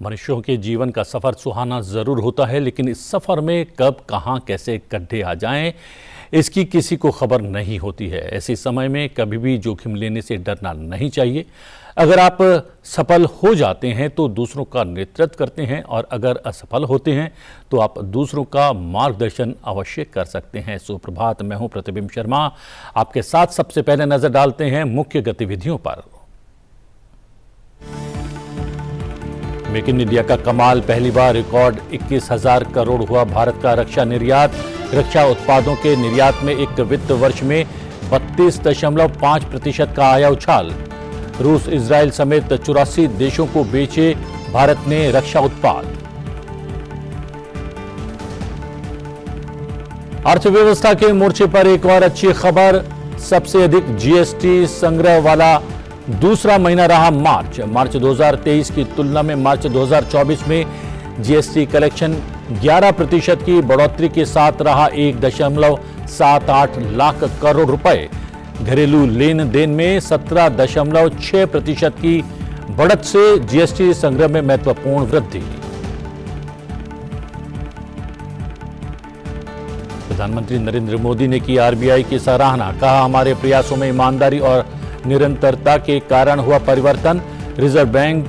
मनुष्यों के जीवन का सफर सुहाना जरूर होता है, लेकिन इस सफर में कब कहां कैसे गड्ढे आ जाएं इसकी किसी को खबर नहीं होती है। ऐसे समय में कभी भी जोखिम लेने से डरना नहीं चाहिए। अगर आप सफल हो जाते हैं तो दूसरों का नेतृत्व करते हैं, और अगर असफल होते हैं तो आप दूसरों का मार्गदर्शन अवश्य कर सकते हैं। सुप्रभात, मैं हूं प्रतिबिंब शर्मा। आपके साथ सबसे पहले नजर डालते हैं मुख्य गतिविधियों पर। मेक इन इंडिया का कमाल, पहली बार रिकॉर्ड 21,000 करोड़ हुआ भारत का रक्षा निर्यात। रक्षा उत्पादों के निर्यात में एक वित्त वर्ष में 32.5% का आया उछाल। रूस, इजराइल समेत 84 देशों को बेचे भारत ने रक्षा उत्पाद। अर्थव्यवस्था के मोर्चे पर एक और अच्छी खबर, सबसे अधिक जीएसटी संग्रह वाला दूसरा महीना रहा मार्च 2023 की तुलना में मार्च 2024 में जीएसटी कलेक्शन 11% की बढ़ोतरी के साथ रहा 1.78 लाख करोड़ रुपए। घरेलू लेन देन में 17.6% की बढ़त से जीएसटी संग्रह में महत्वपूर्ण वृद्धि। प्रधानमंत्री नरेंद्र मोदी ने की आरबीआई की सराहना, कहा हमारे प्रयासों में ईमानदारी और निरंतरता के कारण हुआ परिवर्तन। रिजर्व बैंक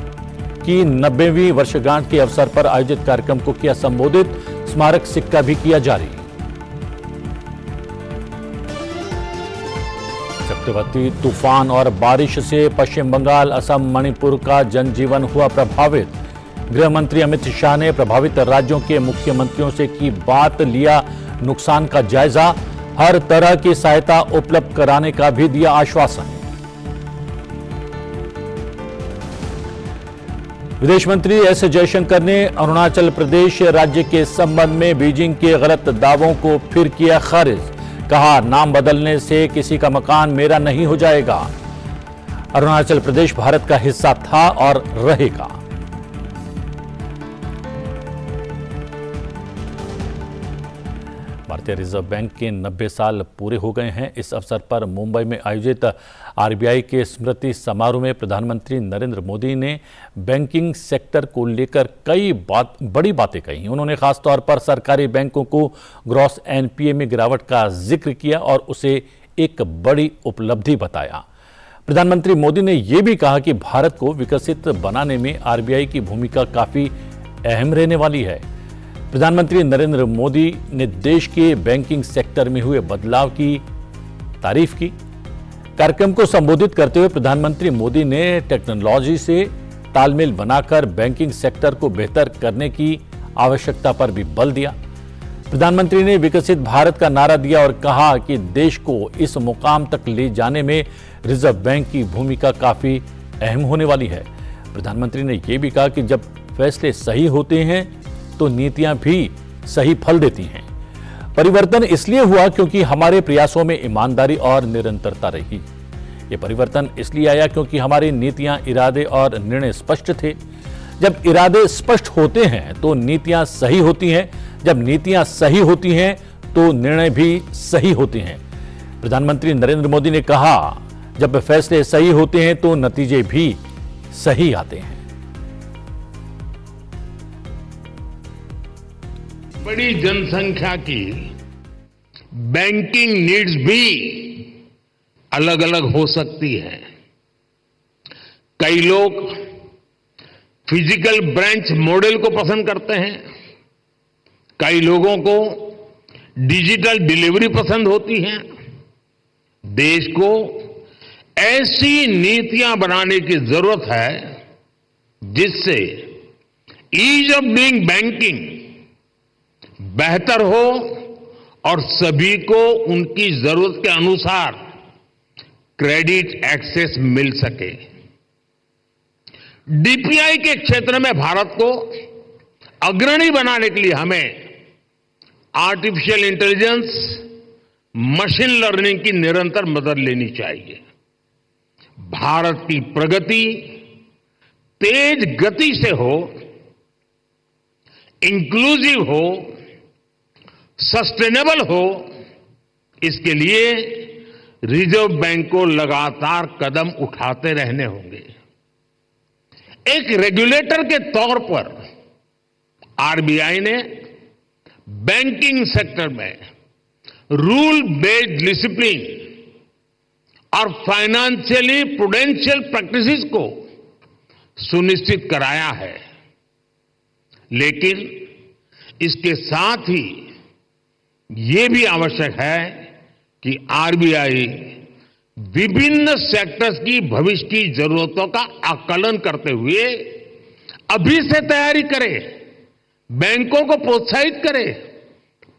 की 90वीं वर्षगांठ के अवसर पर आयोजित कार्यक्रम को किया संबोधित, स्मारक सिक्का भी किया जारी। चक्रवाती तूफान और बारिश से पश्चिम बंगाल, असम, मणिपुर का जनजीवन हुआ प्रभावित। गृह मंत्री अमित शाह ने प्रभावित राज्यों के मुख्यमंत्रियों से की बात, लिया नुकसान का जायजा, हर तरह की सहायता उपलब्ध कराने का भी दिया आश्वासन। विदेश मंत्री एस जयशंकर ने अरुणाचल प्रदेश राज्य के संबंध में बीजिंग के गलत दावों को फिर किया खारिज। कहा नाम बदलने से किसी का मकान मेरा नहीं हो जाएगा। अरुणाचल प्रदेश भारत का हिस्सा था और रहेगा। भारतीय रिजर्व बैंक के 90 साल पूरे हो गए हैं। इस अवसर पर मुंबई में आयोजित आरबीआई के स्मृति समारोह में प्रधानमंत्री नरेंद्र मोदी ने बैंकिंग सेक्टर को लेकर कई बड़ी बातें कही। उन्होंने खासतौर पर सरकारी बैंकों को ग्रॉस एनपीए में गिरावट का जिक्र किया और उसे एक बड़ी उपलब्धि बताया। प्रधानमंत्री मोदी ने यह भी कहा कि भारत को विकसित बनाने में आरबीआई की भूमिका काफी अहम रहने वाली है। प्रधानमंत्री नरेंद्र मोदी ने देश के बैंकिंग सेक्टर में हुए बदलाव की तारीफ की। कार्यक्रम को संबोधित करते हुए प्रधानमंत्री मोदी ने टेक्नोलॉजी से तालमेल बनाकर बैंकिंग सेक्टर को बेहतर करने की आवश्यकता पर भी बल दिया। प्रधानमंत्री ने विकसित भारत का नारा दिया और कहा कि देश को इस मुकाम तक ले जाने में रिजर्व बैंक की भूमिका काफी अहम होने वाली है। प्रधानमंत्री ने यह भी कहा कि जब फैसले सही होते हैं तो नीतियां भी सही फल देती हैं। परिवर्तन इसलिए हुआ क्योंकि हमारे प्रयासों में ईमानदारी और निरंतरता रही। यह परिवर्तन इसलिए आया क्योंकि हमारी नीतियां, इरादे और निर्णय स्पष्ट थे। जब इरादे स्पष्ट होते हैं तो नीतियां सही होती हैं। जब नीतियां सही होती हैं तो निर्णय भी सही होते हैं। प्रधानमंत्री नरेंद्र मोदी ने कहा, जब फैसले सही होते हैं तो नतीजे भी सही आते हैं। बड़ी जनसंख्या की बैंकिंग नीड्स भी अलग अलग हो सकती है। कई लोग फिजिकल ब्रांच मॉडल को पसंद करते हैं, कई लोगों को डिजिटल डिलीवरी पसंद होती है। देश को ऐसी नीतियां बनाने की जरूरत है जिससे ईज ऑफ डूइंग बैंकिंग बेहतर हो और सभी को उनकी जरूरत के अनुसार क्रेडिट एक्सेस मिल सके। डीपीआई के क्षेत्र में भारत को अग्रणी बनाने के लिए हमें आर्टिफिशियल इंटेलिजेंस, मशीन लर्निंग की निरंतर मदद लेनी चाहिए। भारत की प्रगति तेज गति से हो, इंक्लूसिव हो, सस्टेनेबल हो, इसके लिए रिजर्व बैंक को लगातार कदम उठाते रहने होंगे। एक रेगुलेटर के तौर पर आरबीआई ने बैंकिंग सेक्टर में रूल बेस्ड डिसिप्लिन और फाइनेंशियली प्रूडेंशियल प्रैक्टिसेस को सुनिश्चित कराया है, लेकिन इसके साथ ही ये भी आवश्यक है कि आरबीआई विभिन्न सेक्टर्स की भविष्य की जरूरतों का आकलन करते हुए अभी से तैयारी करे, बैंकों को प्रोत्साहित करे,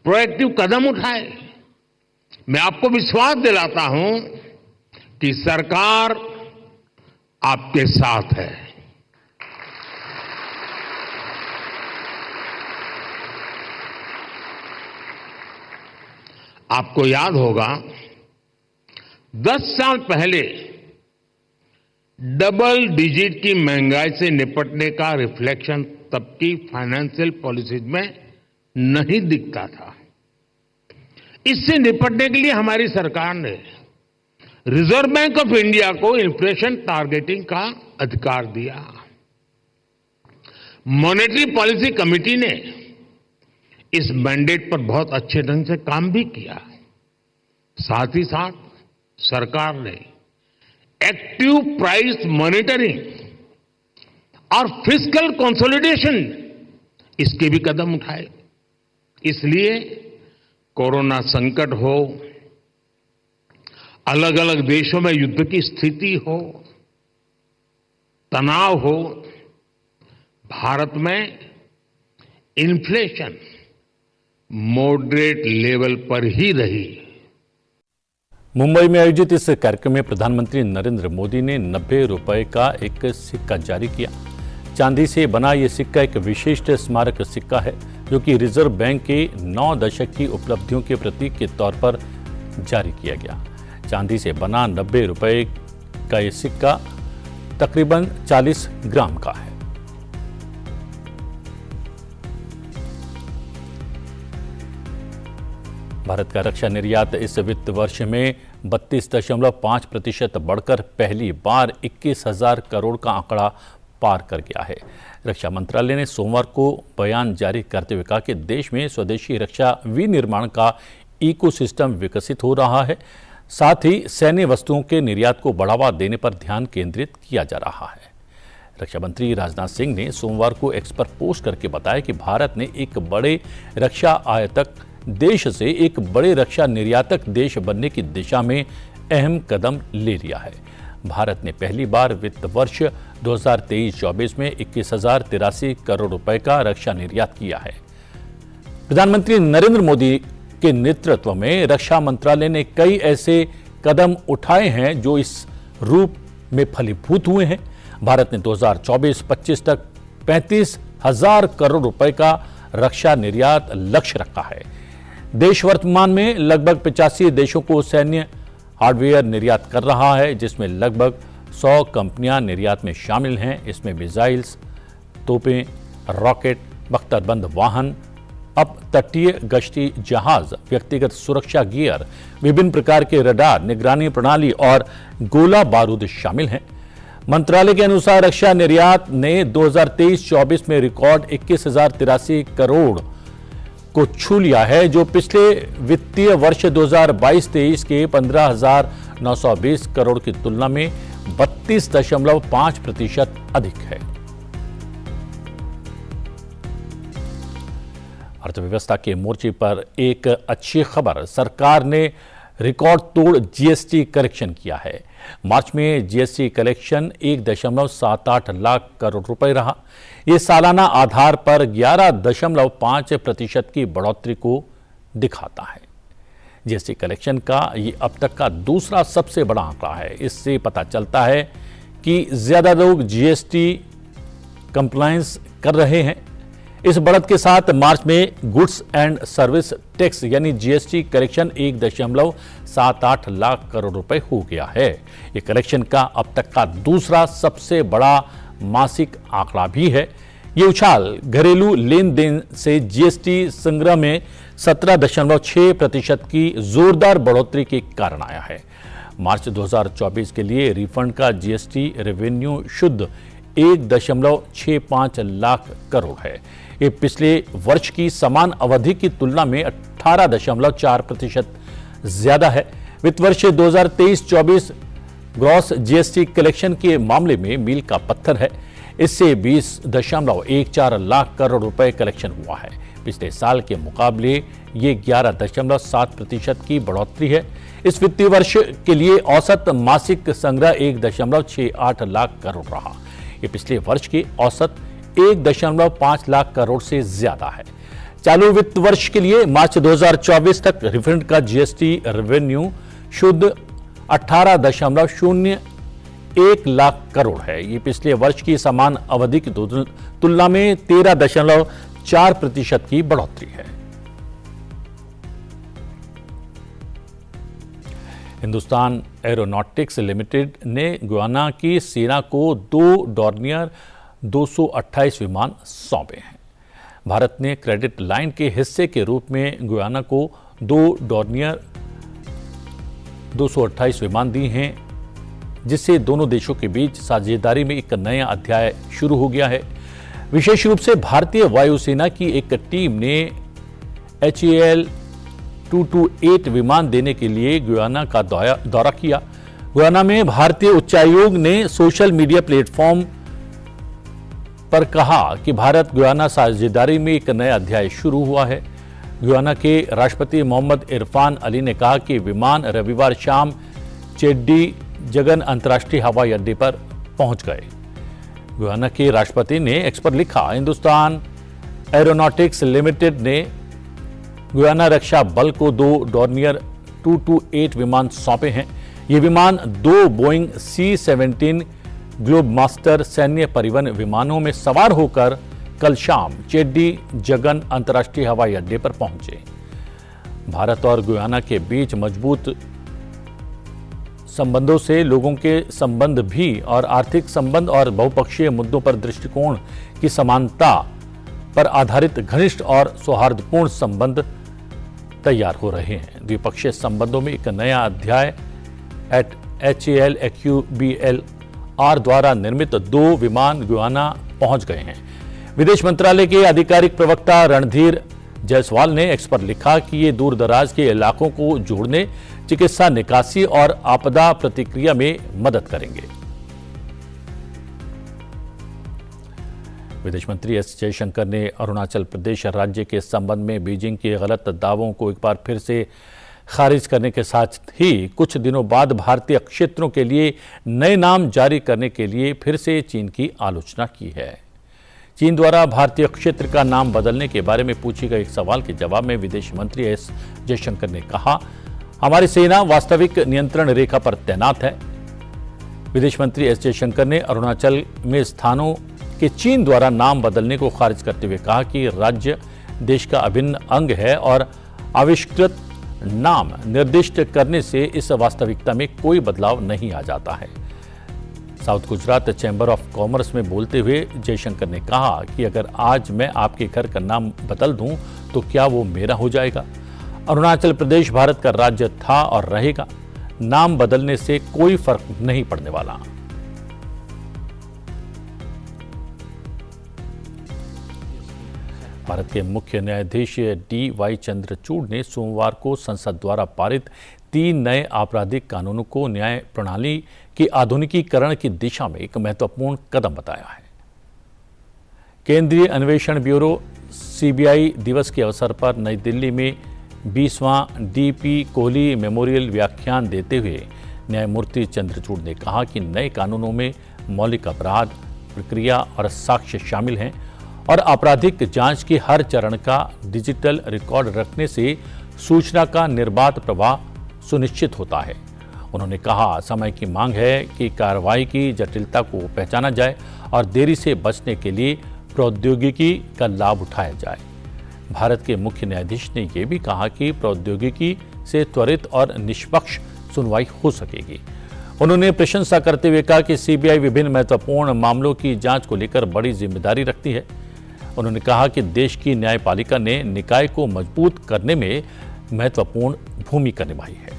प्रोएक्टिव कदम उठाए। मैं आपको विश्वास दिलाता हूं कि सरकार आपके साथ है। आपको याद होगा 10 साल पहले डबल डिजिट की महंगाई से निपटने का रिफ्लेक्शन तब की फाइनेंशियल पॉलिसीज में नहीं दिखता था। इससे निपटने के लिए हमारी सरकार ने रिजर्व बैंक ऑफ इंडिया को इन्फ्लेशन टारगेटिंग का अधिकार दिया। मॉनेटरी पॉलिसी कमेटी ने इस मैंडेट पर बहुत अच्छे ढंग से काम भी किया। साथ ही साथ सरकार ने एक्टिव प्राइस मॉनिटरिंग और फिस्कल कंसोलिडेशन इसके भी कदम उठाए। इसलिए कोरोना संकट हो, अलग अलग देशों में युद्ध की स्थिति हो, तनाव हो, भारत में इन्फ्लेशन मॉडरेट लेवल पर ही रही। मुंबई में आयोजित इस कार्यक्रम में प्रधानमंत्री नरेंद्र मोदी ने 90 रुपए का एक सिक्का जारी किया। चांदी से बना यह सिक्का एक विशिष्ट स्मारक सिक्का है, जो कि रिजर्व बैंक के 9 दशक की उपलब्धियों के प्रतीक के तौर पर जारी किया गया। चांदी से बना 90 रुपए का यह सिक्का तकरीबन 40 ग्राम का है। भारत का रक्षा निर्यात इस वित्त वर्ष में 32.5% बढ़कर पहली बार 21,000 करोड़ का आंकड़ा पार कर गया है। रक्षा मंत्रालय ने सोमवार को बयान जारी करते हुए कहा कि देश में स्वदेशी रक्षा विनिर्माण का इकोसिस्टम विकसित हो रहा है। साथ ही सैन्य वस्तुओं के निर्यात को बढ़ावा देने पर ध्यान केंद्रित किया जा रहा है। रक्षा मंत्री राजनाथ सिंह ने सोमवार को एक्स पर पोस्ट करके बताया कि भारत ने एक बड़े रक्षा आयातक देश से एक बड़े रक्षा निर्यातक देश बनने की दिशा में अहम कदम ले लिया है। भारत ने पहली बार वित्त वर्ष 2023-24 में 21,083 करोड़ रुपए का रक्षा निर्यात किया है। प्रधानमंत्री नरेंद्र मोदी के नेतृत्व में रक्षा मंत्रालय ने कई ऐसे कदम उठाए हैं जो इस रूप में फलीभूत हुए हैं। भारत ने 2024-25 तक 35,000 करोड़ रुपए का रक्षा निर्यात लक्ष्य रखा है। देश वर्तमान में लगभग 85 देशों को सैन्य हार्डवेयर निर्यात कर रहा है, जिसमें लगभग 100 कंपनियां निर्यात में शामिल हैं। इसमें मिसाइल्स, तोपें, रॉकेट, बख्तरबंद वाहन, अप तटीय गश्ती जहाज, व्यक्तिगत सुरक्षा गियर, विभिन्न प्रकार के रडार, निगरानी प्रणाली और गोला बारूद शामिल हैं। मंत्रालय के अनुसार रक्षा निर्यात ने 2023-24 में रिकॉर्ड 21,083 करोड़ को छू लिया है, जो पिछले वित्तीय वर्ष 2022-23 के 15,920 करोड़ की तुलना में 32.5% अधिक है। अर्थव्यवस्था के मोर्चे पर एक अच्छी खबर, सरकार ने रिकॉर्ड तोड़ जीएसटी कलेक्शन किया है। मार्च में जीएसटी कलेक्शन 1.78 लाख करोड़ रुपए रहा। यह सालाना आधार पर 11.5% की बढ़ोतरी को दिखाता है। जीएसटी कलेक्शन का ये अब तक का दूसरा सबसे बड़ा आंकड़ा है। इससे पता चलता है कि ज्यादा लोग जीएसटी कंप्लायंस कर रहे हैं। इस बढ़त के साथ मार्च में गुड्स एंड सर्विस टैक्स यानी जीएसटी कलेक्शन 1.78 लाख करोड़ रुपए हो गया है। ये कलेक्शन का अब तक का दूसरा सबसे बड़ा मासिक आंकड़ा भी है। ये उछाल घरेलू लेन देन से जीएसटी संग्रह में 17.6% की जोरदार बढ़ोतरी के कारण आया है। मार्च 2024 के लिए रिफंड का जीएसटी रेवेन्यू शुद्ध 1.65 लाख करोड़ है। ये पिछले वर्ष की समान अवधि की तुलना में 18.4% ज्यादा है। वित्त वर्ष 2023-24 ग्रॉस जीएसटी कलेक्शन के मामले में मील का पत्थर है। इससे 20.14 लाख करोड़ रुपए कलेक्शन हुआ है। पिछले साल के मुकाबले ये 11.7% की बढ़ोतरी है। इस वित्तीय वर्ष के लिए औसत मासिक संग्रह 1.68 लाख करोड़ रहा। ये पिछले वर्ष के औसत 1.5 लाख करोड़ से ज्यादा है। चालू वित्त वर्ष के लिए मार्च 2024 तक रिफंड का जीएसटी रेवेन्यू शुद्ध 18.01 लाख करोड़ है। ये पिछले वर्ष की समान अवधि की तुलना में 13.4% की बढ़ोतरी है। हिंदुस्तान एरोनॉटिक्स लिमिटेड ने गुयाना की सेना को 2 डॉर्नियर 228 विमान सौंपे हैं। भारत ने क्रेडिट लाइन के हिस्से के रूप में गुयाना को 2 डॉर्नियर 228 विमान दी हैं, जिससे दोनों देशों के बीच साझेदारी में एक नया अध्याय शुरू हो गया है। विशेष रूप से भारतीय वायुसेना की एक टीम ने HAL 228 विमान देने के लिए गुयाना का दौरा किया। गुयाना में भारतीय उच्चायोग ने सोशल मीडिया प्लेटफॉर्म पर कहा कि भारत गुयाना साझेदारी में एक नया अध्याय शुरू हुआ है। गुयाना के राष्ट्रपति मोहम्मद इरफान अली ने कहा कि विमान रविवार शाम चेड्डी जगन अंतर्राष्ट्रीय हवाई अड्डे पर पहुंच गए। गुयाना के राष्ट्रपति ने एक्स पर लिखा, हिंदुस्तान एरोनॉटिक्स लिमिटेड ने गुयाना रक्षा बल को 2 डॉर्नियर 228 विमान सौंपे हैं। ये विमान 2 बोइंग C-17 ग्लोब मास्टर सैन्य परिवहन विमानों में सवार होकर कल शाम चेड्डी जगन अंतर्राष्ट्रीय हवाई अड्डे पर पहुंचे। भारत और गुयाना के बीच मजबूत संबंधों से लोगों के संबंध भी और आर्थिक संबंध और बहुपक्षीय मुद्दों पर दृष्टिकोण की समानता पर आधारित घनिष्ठ और सौहार्दपूर्ण संबंध तैयार हो रहे हैं। द्विपक्षीय संबंधों में एक नया अध्याय HAL AQBLR द्वारा निर्मित 2 विमान गुयाना पहुंच गए हैं। विदेश मंत्रालय के आधिकारिक प्रवक्ता रणधीर जायसवाल ने एक्स पर लिखा कि ये दूर दराज के इलाकों को जोड़ने, चिकित्सा निकासी और आपदा प्रतिक्रिया में मदद करेंगे। विदेश मंत्री एस जयशंकर ने अरुणाचल प्रदेश राज्य के संबंध में बीजिंग के गलत दावों को एक बार फिर से खारिज करने के साथ ही कुछ दिनों बाद भारतीय क्षेत्रों के लिए नए नाम जारी करने के लिए फिर से चीन की आलोचना की है। चीन द्वारा भारतीय क्षेत्र का नाम बदलने के बारे में पूछे गए एक सवाल के जवाब में विदेश मंत्री एस जयशंकर ने कहा, हमारी सेना वास्तविक नियंत्रण रेखा पर तैनात है। विदेश मंत्री एस जयशंकर ने अरुणाचल में स्थानों के चीन द्वारा नाम बदलने को खारिज करते हुए कहा कि राज्य देश का अभिन्न अंग है और आविष्कृत नाम निर्दिष्ट करने से इस वास्तविकता में कोई बदलाव नहीं आ जाता है। South Gujarat chamber of commerce में बोलते हुए जयशंकर ने कहा कि अगर आज मैं आपके घर का नाम बदल दूं तो क्या वो मेरा हो जाएगा? अरुणाचल प्रदेश भारत का राज्य था और रहेगा। नाम बदलने से कोई फर्क नहीं पड़ने वाला। भारत के मुख्य न्यायाधीश DY चंद्रचूड़ ने सोमवार को संसद द्वारा पारित 3 नए आपराधिक कानूनों को न्याय प्रणाली के आधुनिकीकरण की दिशा में एक महत्वपूर्ण कदम बताया है। केंद्रीय अन्वेषण ब्यूरो CBI दिवस के अवसर पर नई दिल्ली में 20वां DP कोहली मेमोरियल व्याख्यान देते हुए न्यायमूर्ति चंद्रचूड़ ने कहा कि नए कानूनों में मौलिक अपराध, प्रक्रिया और साक्ष्य शामिल हैं और आपराधिक जांच के हर चरण का डिजिटल रिकॉर्ड रखने से सूचना का निर्बाध प्रवाह सुनिश्चित होता है। उन्होंने कहा, समय की मांग है कि कार्रवाई की जटिलता को पहचाना जाए और देरी से बचने के लिए प्रौद्योगिकी का लाभ उठाया जाए। भारत के मुख्य न्यायाधीश ने यह भी कहा कि प्रौद्योगिकी से त्वरित और निष्पक्ष सुनवाई हो सकेगी। उन्होंने प्रशंसा करते हुए कहा कि CBI विभिन्न महत्वपूर्ण मामलों की जांच को लेकर बड़ी जिम्मेदारी रखती है। उन्होंने कहा कि देश की न्यायपालिका ने निकाय को मजबूत करने में महत्वपूर्ण भूमिका निभाई है।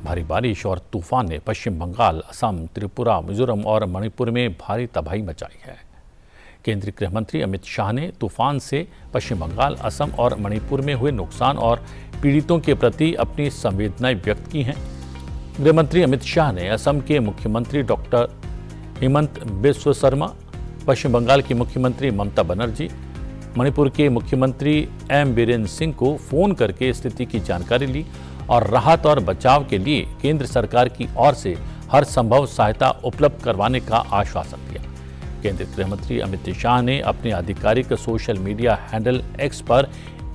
भारी बारिश और तूफान ने पश्चिम बंगाल, असम, त्रिपुरा, मिजोरम और मणिपुर में भारी तबाही मचाई है। केंद्रीय गृह मंत्री अमित शाह ने तूफान से पश्चिम बंगाल, असम और मणिपुर में हुए नुकसान और पीड़ितों के प्रति अपनी संवेदनाएं व्यक्त की हैं। गृह मंत्री अमित शाह ने असम के मुख्यमंत्री डॉक्टर हेमंत बिस्व शर्मा, पश्चिम बंगाल की मुख्यमंत्री ममता बनर्जी, मणिपुर के मुख्यमंत्री एम बीरेन्द्र सिंह को फोन करके स्थिति की जानकारी ली और राहत और बचाव के लिए केंद्र सरकार की ओर से हर संभव सहायता उपलब्ध करवाने का आश्वासन दिया। केंद्रीय गृह मंत्री अमित शाह ने अपने आधिकारिक सोशल मीडिया हैंडल एक्स पर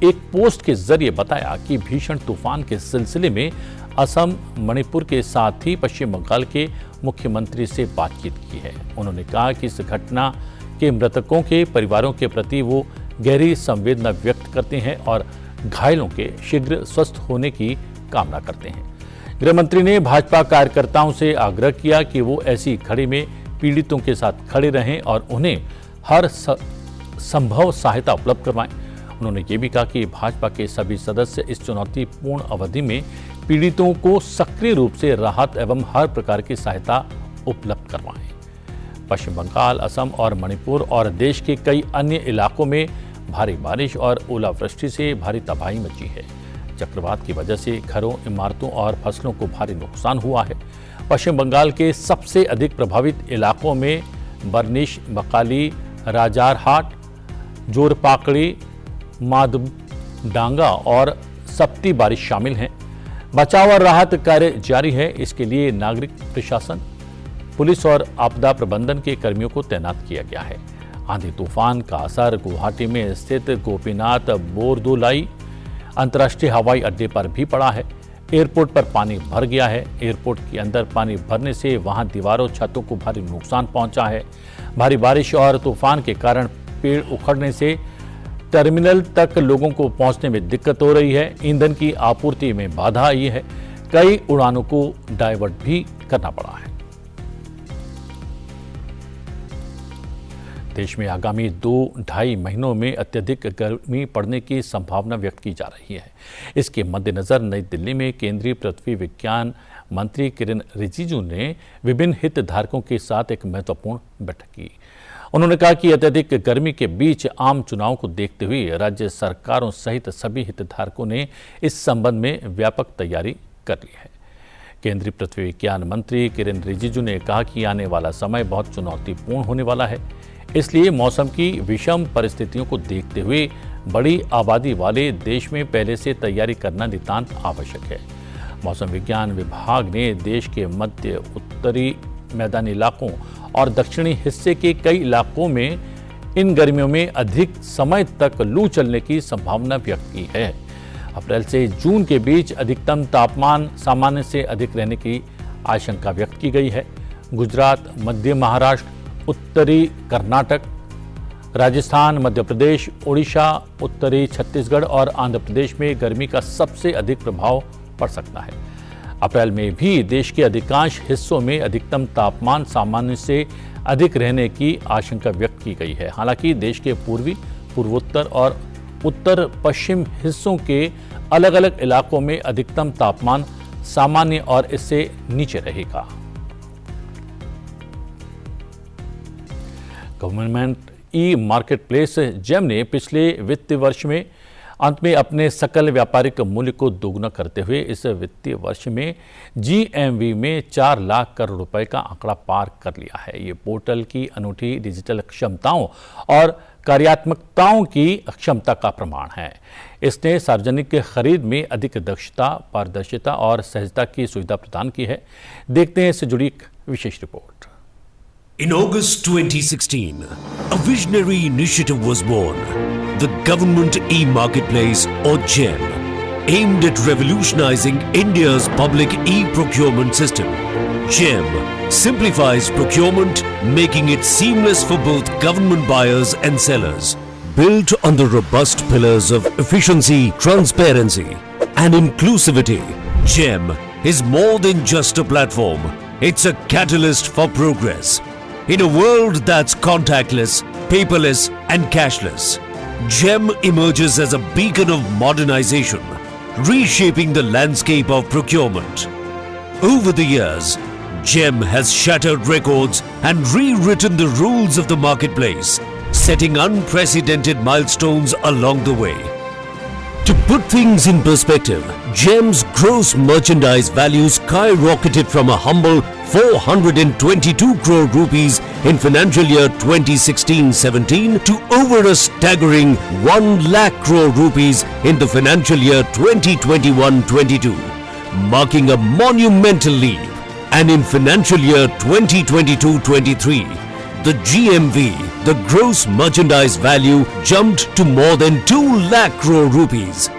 एक पोस्ट के जरिए बताया कि भीषण तूफान के सिलसिले में असम, मणिपुर के साथ ही पश्चिम बंगाल के मुख्यमंत्री से बातचीत की है। उन्होंने कहा कि इस घटना के मृतकों के परिवारों के प्रति वो गहरी संवेदना व्यक्त करते हैं और घायलों के शीघ्र स्वस्थ होने की कामना करते हैं। गृह मंत्री ने भाजपा कार्यकर्ताओं से आग्रह किया कि वो ऐसी घड़ी में पीड़ितों के साथ खड़े रहें और उन्हें हर संभव सहायता उपलब्ध करवाएं। उन्होंने ये भी कहा कि भाजपा के सभी सदस्य इस चुनौतीपूर्ण अवधि में पीड़ितों को सक्रिय रूप से राहत एवं हर प्रकार की सहायता उपलब्ध करवाएं। पश्चिम बंगाल, असम और मणिपुर और देश के कई अन्य इलाकों में भारी बारिश और ओलावृष्टि से भारी तबाही मची है। चक्रवात की वजह से घरों, इमारतों और फसलों को भारी नुकसान हुआ है। पश्चिम बंगाल के सबसे अधिक प्रभावित इलाकों में बर्निश, बकाली, राजारहाट, जोरपाकड़ी, मादडांगा और सप्ती बारिश शामिल हैं। बचाव और राहत कार्य जारी है। इसके लिए नागरिक प्रशासन, पुलिस और आपदा प्रबंधन के कर्मियों को तैनात किया गया है। आंधी तूफान का असर गुवाहाटी में स्थित गोपीनाथ बोरदोलाई अंतर्राष्ट्रीय हवाई अड्डे पर भी पड़ा है। एयरपोर्ट पर पानी भर गया है। एयरपोर्ट के अंदर पानी भरने से वहां दीवारों, छतों को भारी नुकसान पहुंचा है। भारी बारिश और तूफान के कारण पेड़ उखड़ने से टर्मिनल तक लोगों को पहुंचने में दिक्कत हो रही है। ईंधन की आपूर्ति में बाधा आई है। कई उड़ानों को डायवर्ट भी करना पड़ा है। देश में आगामी 2-2.5 महीनों में अत्यधिक गर्मी पड़ने की संभावना व्यक्त की जा रही है। इसके मद्देनजर नई दिल्ली में केंद्रीय पृथ्वी विज्ञान मंत्री किरेन रिजिजू ने विभिन्न हितधारकों के साथ एक महत्वपूर्ण बैठक की। उन्होंने कहा कि अत्यधिक गर्मी के बीच आम चुनाव को देखते हुए राज्य सरकारों सहित सभी हितधारकों ने इस संबंध में व्यापक तैयारी कर ली है। केंद्रीय पृथ्वी विज्ञान मंत्री किरेन रिजिजू ने कहा कि आने वाला समय बहुत चुनौतीपूर्ण होने वाला है। इसलिए मौसम की विषम परिस्थितियों को देखते हुए बड़ी आबादी वाले देश में पहले से तैयारी करना नितांत आवश्यक है। मौसम विज्ञान विभाग ने देश के मध्य, उत्तरी मैदानी इलाकों और दक्षिणी हिस्से के कई इलाकों में इन गर्मियों में अधिक समय तक लू चलने की संभावना व्यक्त की है। अप्रैल से जून के बीच अधिकतम तापमान सामान्य से अधिक रहने की आशंका व्यक्त की गई है। गुजरात, मध्य महाराष्ट्र, उत्तरी कर्नाटक, राजस्थान, मध्य प्रदेश, ओडिशा, उत्तरी छत्तीसगढ़ और आंध्र प्रदेश में गर्मी का सबसे अधिक प्रभाव पड़ सकता है। अप्रैल में भी देश के अधिकांश हिस्सों में अधिकतम तापमान सामान्य से अधिक रहने की आशंका व्यक्त की गई है। हालांकि देश के पूर्वी, पूर्वोत्तर और उत्तर पश्चिम हिस्सों के अलग अलग इलाकों में अधिकतम तापमान सामान्य और इससे नीचे रहेगा। गवर्नमेंट ई मार्केटप्लेस जेम ने पिछले वित्तीय वर्ष में अंत में अपने सकल व्यापारिक मूल्य को दोगुना करते हुए इस वित्तीय वर्ष में जीएमवी में 4 लाख करोड़ रुपए का आंकड़ा पार कर लिया है। ये पोर्टल की अनूठी डिजिटल क्षमताओं और कार्यात्मकताओं की क्षमता का प्रमाण है। इसने सार्वजनिक खरीद में अधिक दक्षता, पारदर्शिता और सहजता की सुविधा प्रदान की है। देखते हैं इससे जुड़ी एक विशेष report. In August 2016, a visionary initiative was born, the Government E-Marketplace or GEM, aimed at revolutionizing India's public e-procurement system. GEM simplifies procurement, making it seamless for both government buyers and sellers. Built on the robust pillars of efficiency, transparency, and inclusivity, GEM is more than just a platform. It's a catalyst for progress. In a world that's contactless, paperless, and cashless, GEM emerges as a beacon of modernization, reshaping the landscape of procurement. Over the years, GEM has shattered records and rewritten the rules of the marketplace, setting unprecedented milestones along the way. To put things in perspective, GEM's gross merchandise value skyrocketed from a humble 422 crore rupees in financial year 2016-17 to over a staggering 1 lakh crore rupees in the financial year 2021-22, marking a monumental leap. And in financial year 2022-23, the GMV, the gross merchandise value, jumped to more than 2 lakh crore rupees.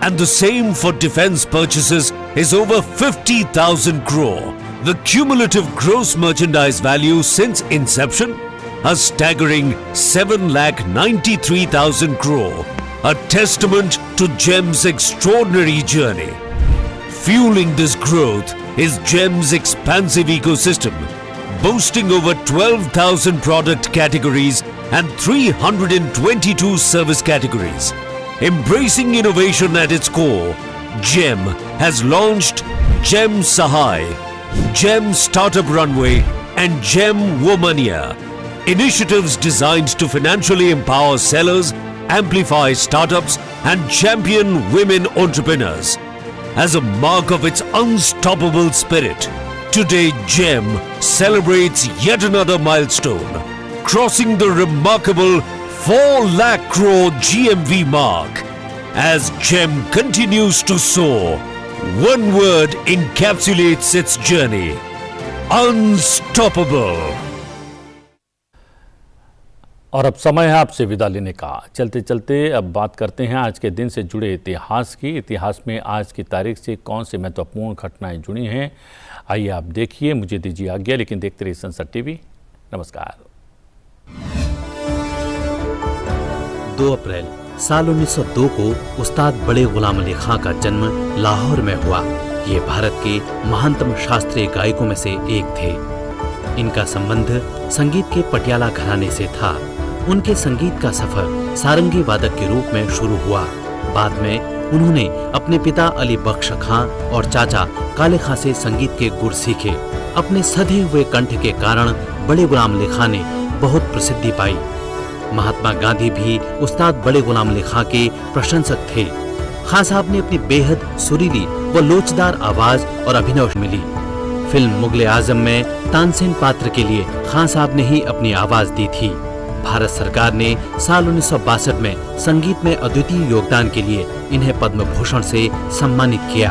And the same for defense purchases is over 50,000 crore. The cumulative gross merchandise value since inception, a staggering 7,93,000 crore, a testament to GEM's extraordinary journey. Fueling this growth is GEM's expansive ecosystem, boasting over 12,000 product categories and 322 service categories. Embracing innovation at its core, GEM has launched GEM Sahai, GEM Startup Runway and GEM Womania, initiatives designed to financially empower sellers, amplify startups and champion women entrepreneurs. As a mark of its unstoppable spirit, today GEM celebrates yet another milestone, crossing the remarkable 4 lakh crore GMV mark. As GEM continues to soar, one word encapsulates its journey: unstoppable. और अब समय है आपसे विदा लेने का। चलते चलते अब बात करते हैं आज के दिन से जुड़े इतिहास की। इतिहास में आज की तारीख से कौन सी महत्वपूर्ण घटनाएं जुड़ी हैं, आइए आप देखिए। मुझे दीजिए आज्ञा, लेकिन देखते रहिए संसद टीवी। नमस्कार। 2 अप्रैल साल 1902 को उस्ताद बड़े गुलाम अली खां का जन्म लाहौर में हुआ। ये भारत के महानतम शास्त्रीय गायकों में से एक थे। इनका संबंध संगीत के पटियाला घराने से था। उनके संगीत का सफर सारंगी वादक के रूप में शुरू हुआ। बाद में उन्होंने अपने पिता अली बख्श खां और चाचा काले खां से संगीत के गुर सीखे। अपने सधे हुए कंठ के कारण बड़े गुलाम अली खां ने बहुत प्रसिद्धि पाई। महात्मा गांधी भी उस्ताद बड़े गुलाम अली खां के प्रशंसक थे। खां साहब ने अपनी बेहद सुरीली व लोचदार आवाज और अभिनय मिली। फिल्म मुगले आजम में तानसेन पात्र के लिए खां साहब ने ही अपनी आवाज दी थी। भारत सरकार ने साल 1962 में संगीत में अद्वितीय योगदान के लिए इन्हें पद्म भूषण से सम्मानित किया।